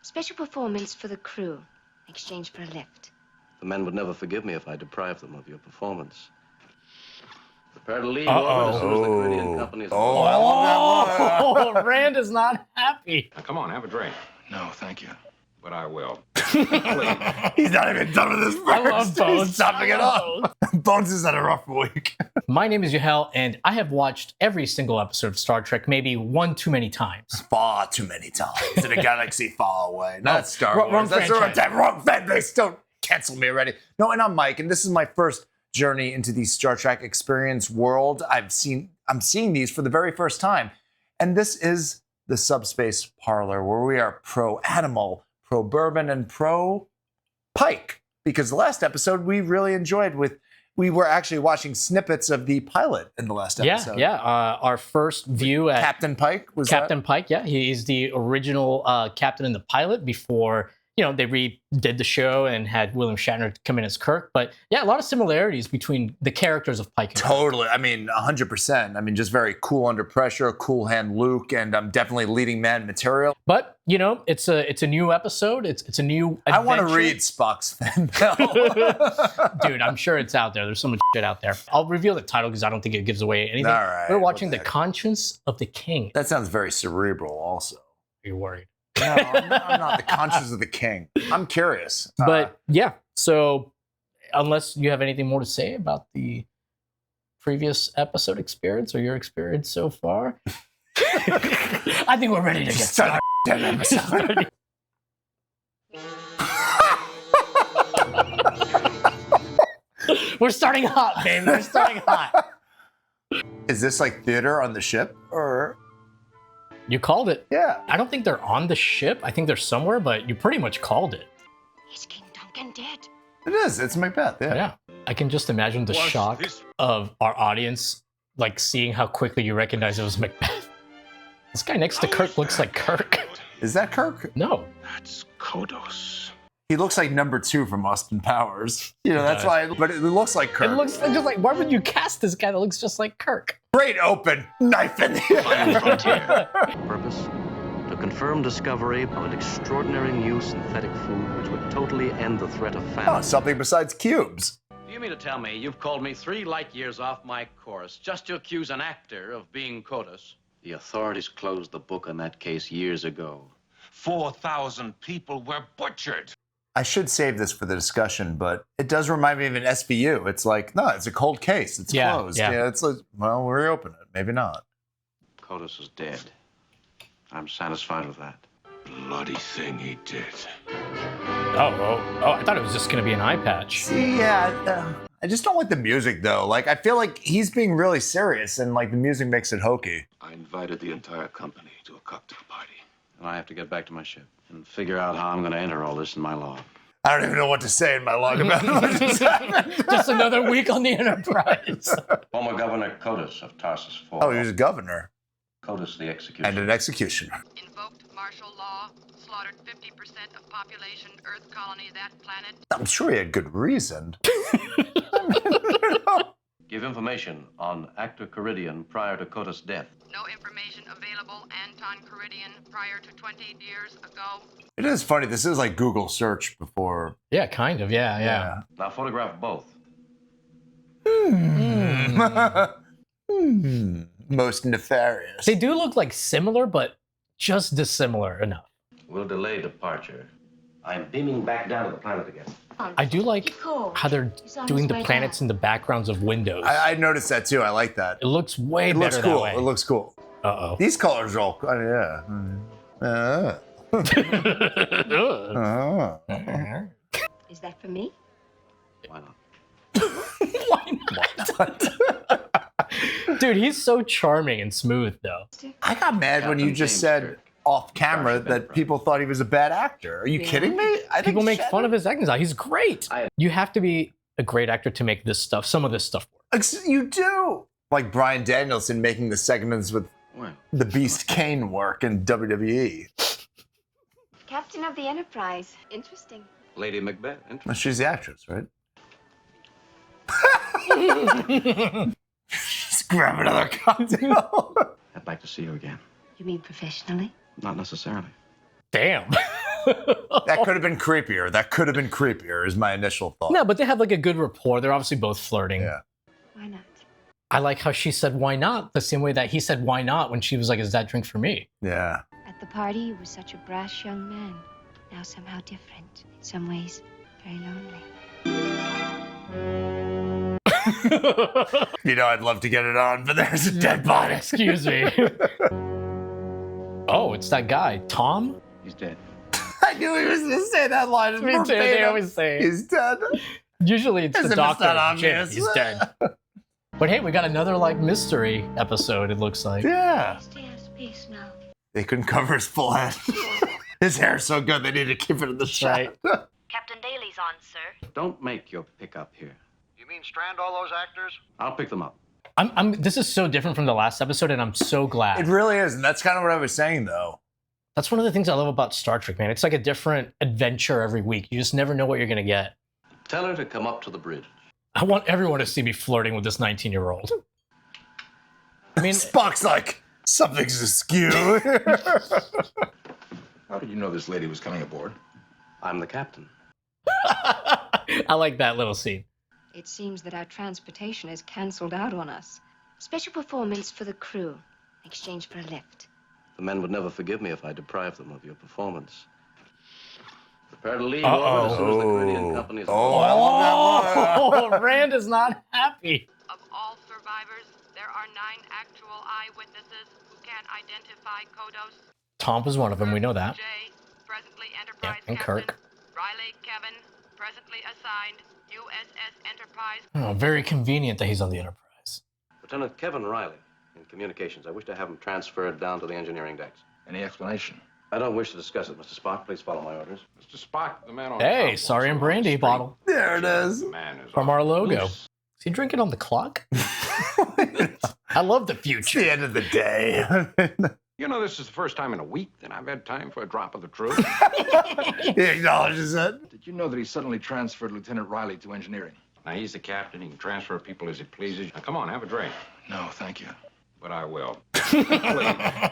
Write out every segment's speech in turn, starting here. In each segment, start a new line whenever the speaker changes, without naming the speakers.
Special performance for the crew in exchange for a lift.
The men would never forgive me if I deprived them of your performance. Prepare to leave orbit as soon as the Caribbean company is...
Oh, Rand is not happy.
Now, come on, have a drink.
No, thank you.
But I will.
He's not even done with his first.
I love Bones.
He's stopping it up. Bones has had a rough week.
My name is Yahel, and I have watched every single episode of Star Trek maybe one too many times.
Far too many times in a galaxy far away. Not Star Wars.
Wrong
That's
franchise.
the wrong fan base. Don't cancel me already. No, and I'm Mike, and this is my first journey into the Star Trek experience world. I'm seeing these for the very first time. And this is the Subspace Parlor, where we are pro-animal, pro-bourbon, and pro-Pike. Because the last episode we really enjoyed we were actually watching snippets of the pilot in the last episode.
Yeah. Our first view at
Captain Pike was
Captain Pike. Yeah, he's the original captain in the pilot before, they redid the show and had William Shatner come in as Kirk. But yeah, a lot of similarities between the characters of Pike and Kirk.
Totally. I mean, 100%. I mean, just very cool under pressure, cool hand Luke, and definitely leading man material.
But, it's a new episode. It's a new adventure.
I want to read Spock's fan mail.
Dude, I'm sure it's out there. There's so much shit out there. I'll reveal the title because I don't think it gives away anything.
All right,
We're watching The Conscience of the King.
That sounds very cerebral also.
You're worried.
No, I'm not. The Conscience of the King. I'm curious.
But yeah, so unless you have anything more to say about the previous episode experience or your experience so far, I think we're ready to get started. We're starting hot, baby. We're starting hot.
Is this like theater on the ship or?
You called it.
Yeah.
I don't think they're on the ship. I think they're somewhere, but you pretty much called it.
Is King Duncan dead?
It is. It's Macbeth. Yeah.
Yeah. I can just imagine the shock of our audience, like seeing how quickly you recognize it was Macbeth. This guy next to Kirk looks like Kirk.
Is that Kirk?
No.
That's Kodos.
He looks like number 2 from Austin Powers. That's why. But it looks like Kirk.
It looks just like, why would you cast this guy that looks just like Kirk?
Great open. Knife in the air.
Purpose? To confirm discovery of an extraordinary new synthetic food which would totally end the threat of famine.
Oh, something besides cubes.
Do you mean to tell me you've called me 3 light years off my course just to accuse an actor of being CODIS? The authorities closed the book on that case years ago.
4,000 people were butchered.
I should save this for the discussion, but it does remind me of an SVU. It's like, no, it's a cold case. It's closed. Yeah, it's like, well, we'll reopen it. Maybe not.
CODIS is dead. I'm satisfied with that.
Bloody thing he did.
Oh, I thought it was just going to be an eye patch.
See, yeah, I just don't like the music, though. Like, I feel like he's being really serious, and, like, the music makes it hokey.
I invited the entire company to a cocktail party.
And I have to get back to my ship and figure out how I'm going to enter all this in my log.
I don't even know what to say in my log about what just happened.
Just another week on the Enterprise.
Former Governor CODIS of Tarsus IV.
Oh, he was a governor.
CODIS the executioner.
And an executioner.
Invoked martial law, slaughtered 50% of population Earth colony that planet.
I'm sure he had good reason.
Give information on Actor Caridian prior to CODIS' death.
No information available. Anton Caridian prior to 20 years ago.
It is funny. This is like Google search before.
Yeah, kind of. Yeah.
Now photograph both.
Most nefarious.
They do look like similar, but just dissimilar enough.
We'll delay departure. I'm beaming back down to the planet again.
I do like how they're doing the planets in the backgrounds of windows.
I noticed that too. I like that.
It looks way better
looks cool.
that way.
It looks cool.
Uh-oh.
These colors are all, yeah.
Is that for me?
Why not?
Why not? Dude, he's so charming and smooth, though.
I got mad when you just said off camera that people thought he was a bad actor. Are you kidding me?
People make fun of his acting style. He's great. You have to be a great actor to make this stuff, some of this stuff work.
You do. Like Bryan Danielson making the segments with the Beast Kane work in WWE.
Captain of the Enterprise. Interesting.
Lady Macbeth.
Well, she's the actress, right? Just grab another cocktail.
I'd like to see you again.
You mean professionally?
Not necessarily.
Damn.
That could have been creepier. That could have been creepier, is my initial thought.
No, but they have like a good rapport. They're obviously both flirting.
Yeah.
Why not?
I like how she said, why not? The same way that he said, why not? When she was like, is that drink for me?
Yeah.
At the party, you were such a brash young man. Now somehow different. In some ways, very lonely.
You know, I'd love to get it on, but there's a dead body.
Excuse me. Oh, it's that guy, Tom?
He's dead.
I knew he was going to say that line. It's
Me too, they
verbatim.
always say it.
He's dead.
Usually it's
As
the
if it's
doctor.
not
Jim,
obvious.
he's dead. But hey, we got another like mystery episode, it looks like.
Yeah.
Stay out of space now.
They couldn't cover his full head. His hair's so good, they need to keep it in the shot.
Right.
Captain Daly's on, sir.
Don't make your pickup here.
You mean strand all those actors?
I'll pick them up.
This is so different from the last episode, and I'm so glad.
It really is, and that's kind of what I was saying, though.
That's one of the things I love about Star Trek, man. It's like a different adventure every week. You just never know what you're gonna get.
Tell her to come up to the bridge.
I want everyone to see me flirting with this 19-year-old. I mean,
Spock's like, something's askew.
How did you know this lady was coming aboard?
I'm the captain.
I like that little scene.
It seems that our transportation is cancelled out on us. Special performance for the crew, in exchange for a lift.
The men would never forgive me if I deprived them of your performance. Prepare to leave
Uh-oh.
orbit as soon as the Caribbean company is
Oh, I love that
Oh, Rand is not happy.
Of all survivors, there are 9 actual eyewitnesses who can identify Kodos.
Tom was one of them, we know that.
Jay, presently Enterprise
and
Captain.
Kirk.
Riley Kevin, presently assigned USS Enterprise.
Oh, very convenient that he's on the Enterprise.
Lieutenant Kevin Riley, in communications. I wish to have him transferred down to the engineering decks.
Any explanation?
I don't wish to discuss it, Mr. Spock. Please follow my orders.
Mr. Spock, the man on
Hey,
top
sorry and
wants to
brandy
run
bottle
straight.
There it is.
The man is
From
on
our logo.
loose.
Is he drinking on the clock? I love the
It's
future.
the end of the day.
You know, this is the first time in a week that I've had time for a drop of the truth.
He acknowledges it.
Did you know that he suddenly transferred Lieutenant Riley to engineering?
Now, he's the captain. He can transfer people as he pleases. Now, come on, have a drink.
No, thank you.
But I will.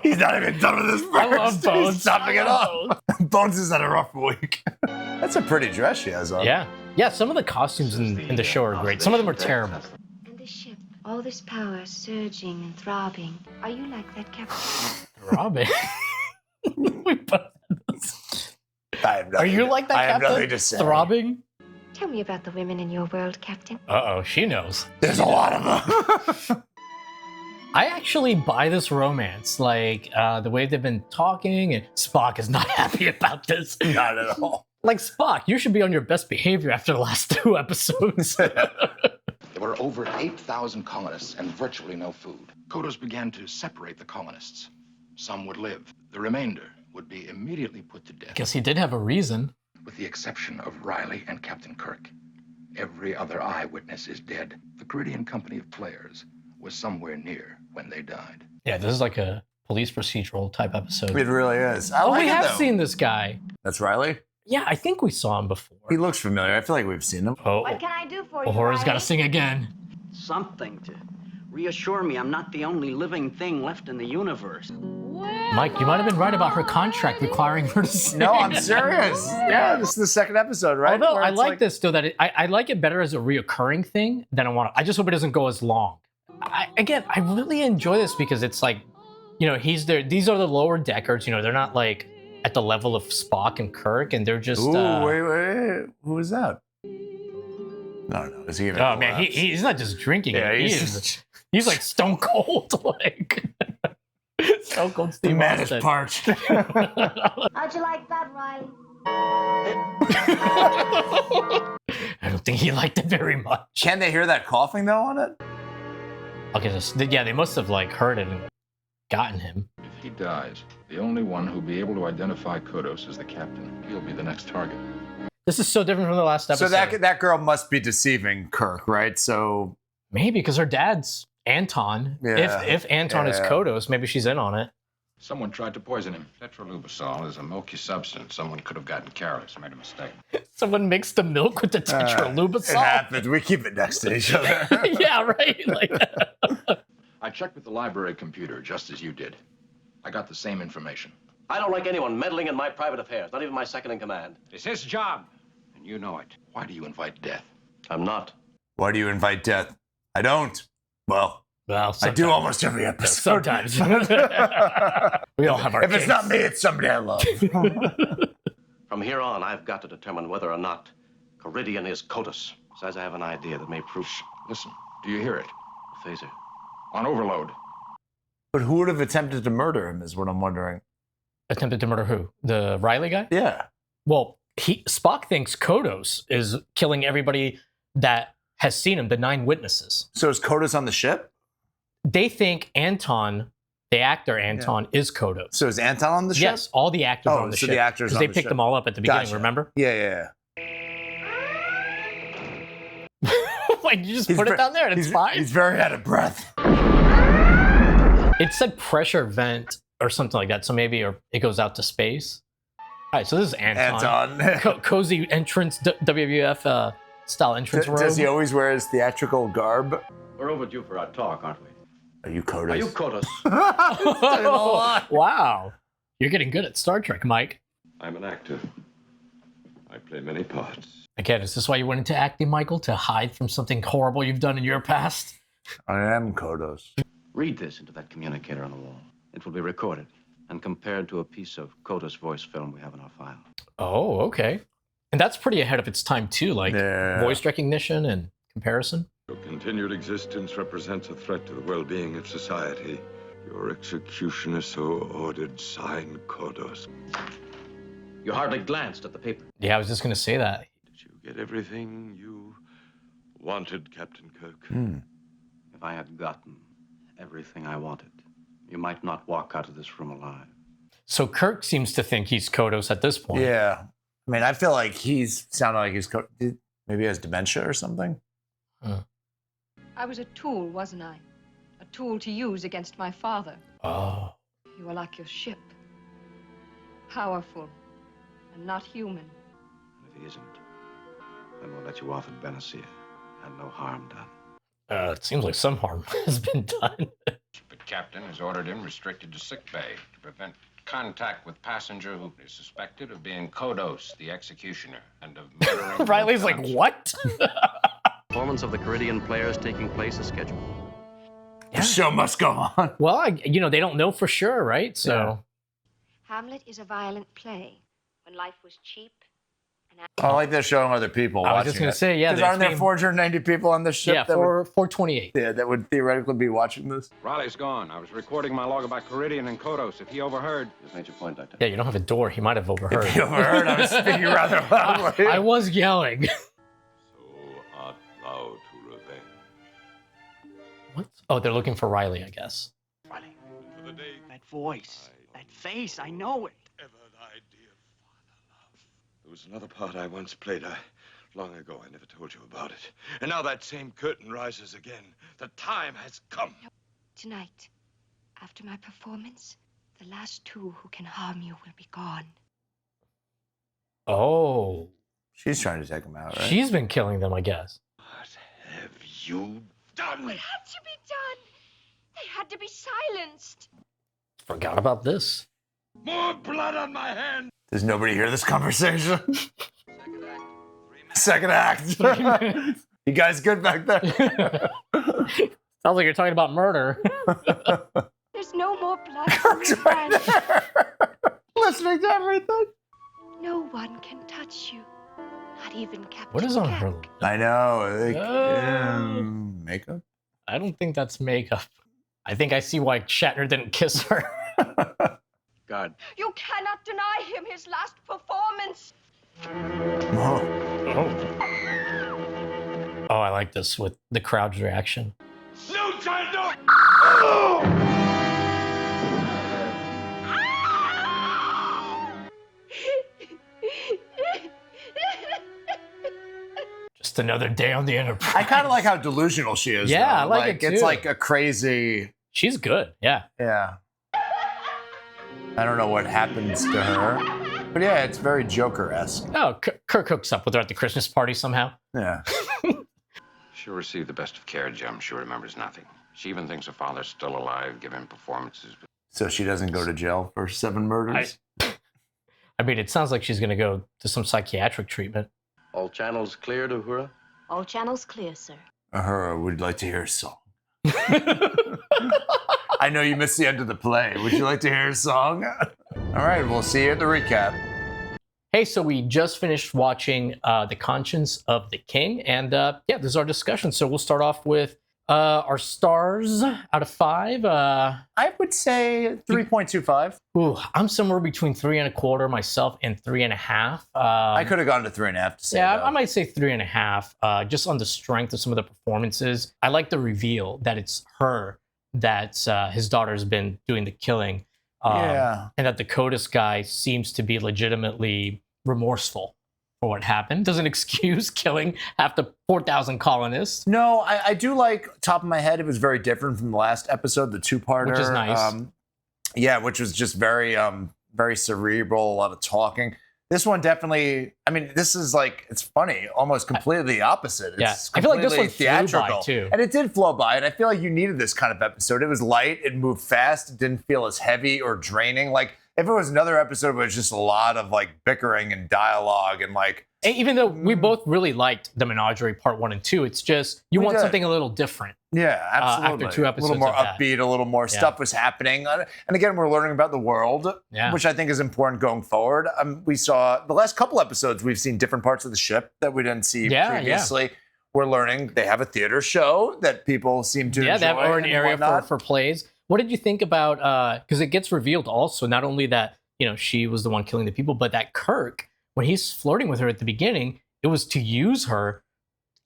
He's not even done with his first.
I love Bones.
He's stopping it up. Bones has had a rough week. That's a pretty dress she has on.
Yeah. Yeah, some of the costumes in the show are great. Some of them are terrible.
And the ship, all this power surging and throbbing. Are you like that, Captain?
Robin. We both have this.
I have
Are
nothing
you
to-
like that,
I have
Captain?
nothing to say.
Throbbing?
Tell me about the women in your world, Captain.
Uh-oh, she knows.
There's a lot of them.
I actually buy this romance, like the way they've been talking, and Spock is not happy about this.
Not at all.
Like, Spock, you should be on your best behavior after the last 2 episodes.
There were over 8,000 colonists and virtually no food. Kodos began to separate the colonists. Some would live. The remainder would be immediately put to death,
Guess he did have a reason.
with the exception of Riley and Captain Kirk. Every other eyewitness is dead. The Caridian company of players was somewhere near when they died.
Yeah, this is like a police procedural type episode.
It really is. I
Oh,
like
we
it,
have
though.
seen this guy.
That's Riley?
Yeah, I think we saw him before.
He looks familiar. I feel like we've seen him.
Oh,
What can I do for you,
Uhura's got to
Riley?
sing again.
Something to reassure me I'm not the only living thing left in the universe.
Mike, you might have been right about her contract requiring her to sing.
No, I'm serious. Yeah, this is the second episode, right?
Although
Where
I
it's
like this though, that I like it better as a reoccurring thing than I just hope it doesn't go as long. I really enjoy this because it's like, you know, he's there. These are the lower deckers. You know, they're not like at the level of Spock and Kirk, and they're just.
Ooh, wait. Who is that? No. Is he even?
Oh man, he's not just drinking.
Yeah,
it. He's like stone cold, like stone cold
The
Steve
man is
Austin.
parched.
How'd you like that, Riley?
I don't think he liked it very much.
Can they hear that coughing though on it?
Okay, so yeah, they must have like heard it and gotten him.
If he dies, the only one who'll be able to identify Kodos is the captain. He'll be the next target.
This is so different from the last episode.
So that girl must be deceiving Kirk, right? So
maybe because her dad's Anton.
Yeah.
If Anton is
Yeah.
Kodos, maybe she's in on it.
Someone tried to poison him.
Tetralubicol is a milky substance. Someone could have gotten careless, made a mistake.
Someone mixed the milk with the
it
tetralubicol.
happens. We keep it next to each other.
Yeah, right. Like,
I checked with the library computer just as you did. I got the same information.
I don't like anyone meddling in my private affairs, not even my second in command.
It's his job, and you know it.
Why do you invite death?
I'm not.
Why do you invite death? I don't. Well, I
sometimes.
do almost every episode.
Sometimes. We all have our
If it's
kinks.
not me, it's somebody I love.
From here on, I've got to determine whether or not Caridian is CODIS. Besides, I have an idea that may prove...
Listen, do you hear it?
Phaser.
On overload.
But who would have attempted to murder him is what I'm wondering.
Attempted to murder who? The Riley guy?
Yeah.
Well, Spock thinks Kodos is killing everybody that has seen him, the 9 witnesses.
So is Kodos on the ship?
They think Anton, the actor Anton, is Kodos.
So is Anton on the ship?
Yes, all the actors are on the
so
ship.
the actors
Because
on
they
the
picked
ship.
them all up at the beginning,
Gotcha.
remember?
Yeah.
Like, you just put it down there and it's fine?
He's very out of breath.
It said pressure vent or something like that, so maybe it goes out to space. All right, so this is Anton. Cozy entrance, WWF style entrance robe.
Does he always wear his theatrical garb?
We're overdue for our talk, aren't we?
Are you Kodos?
Are you CODIS?
Wow. You're getting good at Star Trek, Mike.
I'm an actor. I play many parts.
Again, is this why you went into acting, Michael? To hide from something horrible you've done in your past?
I am Kodos.
Read this into that communicator on the wall. It will be recorded and compared to a piece of CODIS voice film we have in our file.
Oh, okay. And that's pretty ahead of its time, too, like voice recognition and comparison.
Your continued existence represents a threat to the well-being of society. Your execution is so ordered, signed Kodos.
You hardly glanced at the paper.
Yeah, I was just going to say that.
Did you get everything you wanted, Captain Kirk?
If I had gotten everything I wanted, you might not walk out of this room alive.
So Kirk seems to think he's Kodos at this point.
Yeah. I mean, I feel like he's sounding like he's maybe he has dementia or something.
I was a tool, wasn't I? A tool to use against my father.
Oh.
You were like your ship. Powerful and not human.
If he isn't, then we'll let you off at Benicia and no harm done.
It seems like some harm has been done.
The captain has ordered him restricted to sickbay to prevent contact with passenger who is suspected of being Kodos, the executioner, and of murdering...
Riley's like, what?
Performance of the Caridian players taking place as scheduled.
The show must go on.
Well, they don't know for sure, right? So
Hamlet is a violent play. When life was cheap.
I like they're showing other people.
I was just going to say, yeah.
Because aren't there 490 people on this ship?
Yeah, 428.
Yeah, that would theoretically be watching this.
Riley's gone. I was recording my log about Caridian and Kodos. If he overheard...
Just made your point, Doctor.
Yeah, you don't have a door. He might have overheard.
If he overheard, I was speaking rather loudly.
I was yelling.
So art thou to revenge?
What? Oh, they're looking for Riley, I guess.
Riley,
For the day
that voice, that face, I know it.
ever thy dear father loved. There was another part I once played. Long ago, I never told you about it. And now that same curtain rises again. The time has come.
Tonight, after my performance, the last 2 who can harm you will be gone.
Oh.
She's trying to take him out, right?
She's been killing them, I guess.
What have you done?
It had to be done. They had to be silenced.
Forgot about this.
More blood on my hand.
Does nobody hear this conversation? Second act. You guys good back there?
Sounds like you're talking about murder.
There's no more blood.
Kirk's right there. Listening to everything.
No one can touch you. Not even Captain
What is on her?
Kirk.
I know.
Oh.
Makeup?
I don't think that's makeup. I think I see why Shatner didn't kiss her.
Guard.
You cannot deny him his last performance.
Oh, I like this with the crowd's reaction.
No time, no!
Just another day on the Enterprise.
I kind of like how delusional she is.
Yeah,
though.
I like it
It's
too.
like a crazy.
She's good. Yeah.
Yeah. I don't know what happens to her, but yeah, it's very Joker-esque.
Oh, Kirk hooks up with her at the Christmas party somehow.
Yeah.
She'll receive the best of care, Jim. She remembers nothing. She even thinks her father's still alive, giving performances.
So she doesn't go to jail for 7 murders?
I mean, it sounds like she's going to go to some psychiatric treatment.
All channels cleared, Uhura?
All channels clear, sir.
Uhura would like to hear a song. I know you missed the end of the play. Would you like to hear a song? All right, we'll see you at the recap.
Hey, so we just finished watching The Conscience of the King, and yeah, this is our discussion. So we'll start off with our stars out of 5.
I would say 3.25.
Ooh, I'm somewhere between 3.25 myself and 3.5.
I could have gone to 3.5 to say
yeah,
though.
I might say 3.5, just on the strength of some of the performances. I like the reveal that it's her that his daughter's been doing the killing.
Yeah.
And that the CODIS guy seems to be legitimately remorseful for what happened. Doesn't excuse killing half the 4,000 colonists.
No, I do like, top of my head, it was very different from the last episode, the 2-parter.
Which is nice.
Yeah, which was just very, very cerebral, a lot of talking. This one definitely, I mean, this is like, it's funny, almost completely the opposite. It's
Yeah, I feel like this one flew by,
theatrical.
too.
And it did flow by, and I feel like you needed this kind of episode. It was light, it moved fast, it didn't feel as heavy or draining. Like, if it was another episode where it was just a lot of like bickering and dialogue and like,
Even though we both really liked the Menagerie Part 1 and 2, it's just, you want something a little different.
Yeah, absolutely.
After 2 episodes
a little more
of that.
upbeat, a little more
Yeah.
stuff was happening. And again, we're learning about the world,
Yeah.
which I think is important going forward. We saw the last couple episodes, we've seen different parts of the ship that we didn't see previously. We're learning they have a theater show that people seem to enjoy.
They have or an
and
area
whatnot.
for plays. What did you think about, because it gets revealed also, not only that, you know, she was the one killing the people, but that Kirk, when he's flirting with her at the beginning, it was to use her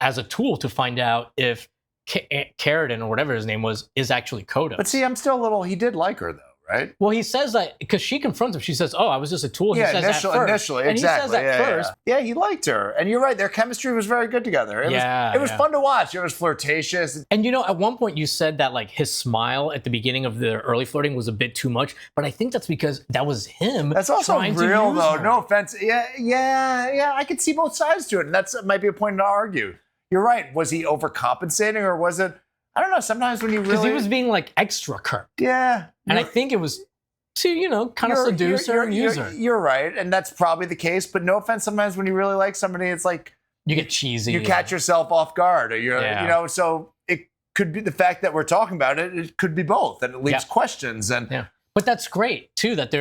as a tool to find out if Carradine, or whatever his name was, is actually CODIS.
But see, I'm still a little, he did like her though, right?
Well, he says that because she confronts him. She says, "Oh, I was just a tool." He
Yeah,
says that first.
initially,
and
exactly.
he says that first.
Yeah, he liked her. And you're right, their chemistry was very good together. It was fun to watch. It was flirtatious.
And you know, at one point you said that like his smile at the beginning of the early flirting was a bit too much, but I think that's because that was him.
That's also
trying
real
to use
though.
her.
No offense. Yeah. I could see both sides to it. And that might be a point to argue. You're right. Was he overcompensating or was it, I don't know, sometimes when you
Because
really.
he was being like extra Kirk.
Yeah.
And I think it was to, you know, kind of seduce her and use her.
You're right. And that's probably the case. But no offense, sometimes when you really like somebody, it's like.
You get cheesy.
You catch yourself off guard. Or you're, you know, so it could be the fact that we're talking about it. It could be both. And it leaves questions. And
But that's great too, that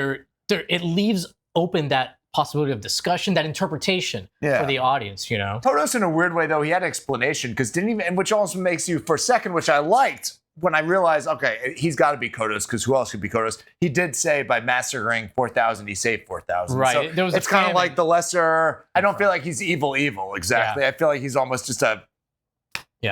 it leaves open that possibility of discussion, that interpretation for the audience, you know?
TOS in a weird way, though, he had an explanation because and which also makes you, for a second, which I liked, when I realized, okay, he's got to be CODIS because who else could be CODIS? He did say by massacring 4,000, he saved 4,000.
Right.
So
There was
it's kind of like the lesser, I don't feel like he's evil, exactly. I feel like he's almost just a,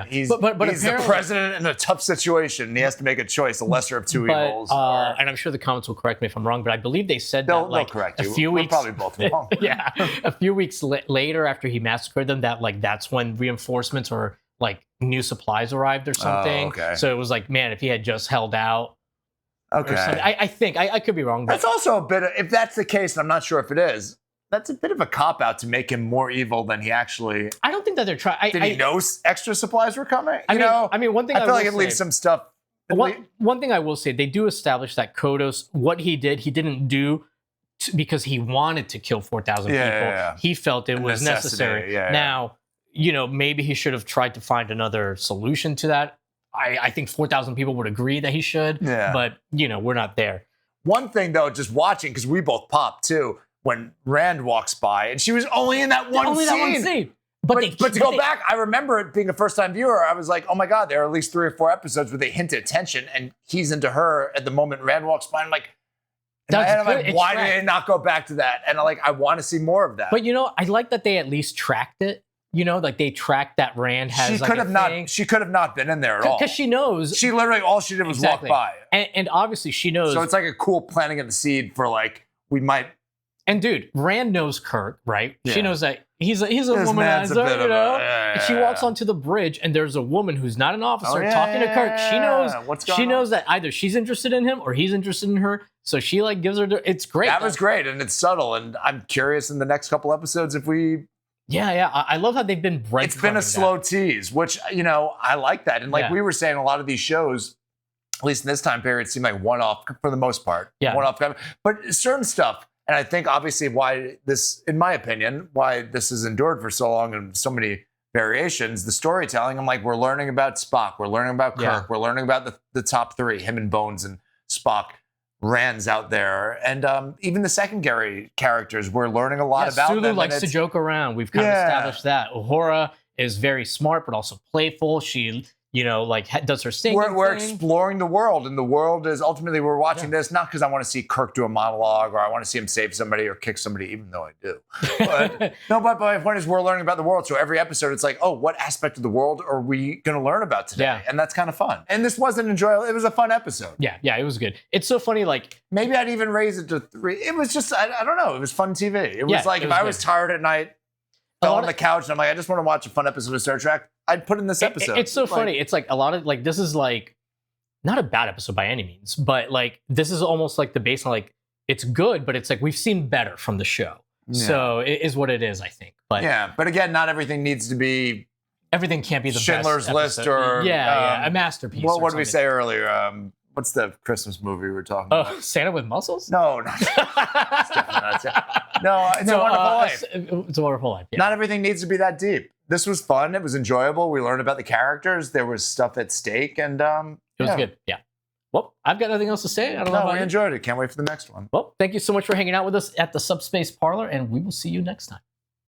he's the president in a tough situation and he has to make a choice, the lesser of two evils.
And I'm sure the comments will correct me if I'm wrong, but I believe they said that like
correct
a
you.
few
We're
weeks.
probably both wrong.
Yeah. A few weeks later after he massacred them, that like that's when reinforcements or like new supplies arrived or something.
okay.
So it was like, man, if he had just held out.
Okay.
Or something, I think I could be wrong. But
That's also a bit of, if that's the case, and I'm not sure if it is, that's a bit of a cop-out to make him more evil than he actually.
I don't think that they're trying.
Did he know extra supplies were coming?
I mean, one thing
I feel like
will
it leaves
say-
some stuff.
One thing I will say, they do establish that CODIS, what he didn't do because he wanted to kill 4,000 people.
Yeah.
He felt it
A
was
necessity,
necessary.
yeah.
Now, you know, maybe he should have tried to find another solution to that. I think 4,000 people would agree that he should, but, you know, we're not there.
One thing, though, just watching, because we both popped, too, when Rand walks by, and she was only in that one scene.
That one scene. But
to go back, I remember it being a first-time viewer. I was like, oh, my God, there are at least 3 or 4 episodes where they hint at tension, and he's into her at the moment Rand walks by. I'm like, why did they not go back to that? And I want to see more of that.
But, you know, I like that they at least tracked it. You know, like they tracked that Rand has.
She could have not been in there at all
because she knows.
She literally all she did was walk by,
and obviously she knows.
So it's like a cool planting of the seed for like we might.
And dude, Rand knows Kirk, right?
Yeah.
She knows that he's a
This
womanizer,
man's a bit
you
of
know.
a-
And she walks onto the bridge, and there's a woman who's not an officer talking to Kirk. She knows.
What's
She
going
knows that either she's interested in him or he's interested in her. So she like gives her. It's great.
That was great, and it's subtle. And I'm curious in the next couple episodes if we.
Yeah. I love how they've been breadcrumbing.
It's been a slow tease, which I like that. And like we were saying, a lot of these shows, at least in this time period, seemed like one-off for the most part.
Yeah.
One-off. But certain stuff, and I think obviously why this, in my opinion, why this has endured for so long and so many variations, the storytelling, I'm like, we're learning about Spock, we're learning about Kirk, we're learning about the top three, him and Bones and Spock, Rand's out there, and even the secondary characters, we're learning a lot about
Sulu
them.
likes to joke around. We've kind of established that. Uhura is very smart, but also playful. She, you know, like does her singing.
We're exploring the world, and the world is ultimately we're watching this not because I want to see Kirk do a monologue or I want to see him save somebody or kick somebody, even though I do. But, but my point is we're learning about the world. So every episode, it's like, oh, what aspect of the world are we going to learn about today?
Yeah.
And that's kind of fun. And this wasn't enjoyable. It was a fun episode.
Yeah, it was good. It's so funny, like
maybe I'd even raise it to 3. It was just I don't know. It was fun TV. It was like if I was tired at night, fell on the couch, and I'm like, I just want to watch a fun episode of Star Trek, I'd put in this episode.
It's so funny. It's like a lot of like this is like not a bad episode by any means, but like this is almost like the baseline. Like it's good, but it's like we've seen better from the show. Yeah. So it is what it is, I think. But
yeah, but again, not everything needs to be.
Everything can't be the
Schindler's
best
List
episode.
or
a masterpiece.
What did we say earlier? What's the Christmas movie we were talking about?
Oh, Santa with Muscles?
No, not it's definitely not Santa. No, It's a Wonderful Life.
It's a Wonderful Life. Yeah.
Not everything needs to be that deep. This was fun. It was enjoyable. We learned about the characters. There was stuff at stake, and it
was good. Yeah. Well, I've got nothing else to say. I don't know.
We enjoyed it. Can't wait for the next one.
Well, thank you so much for hanging out with us at the Subspace Parlor, and we will see you next time.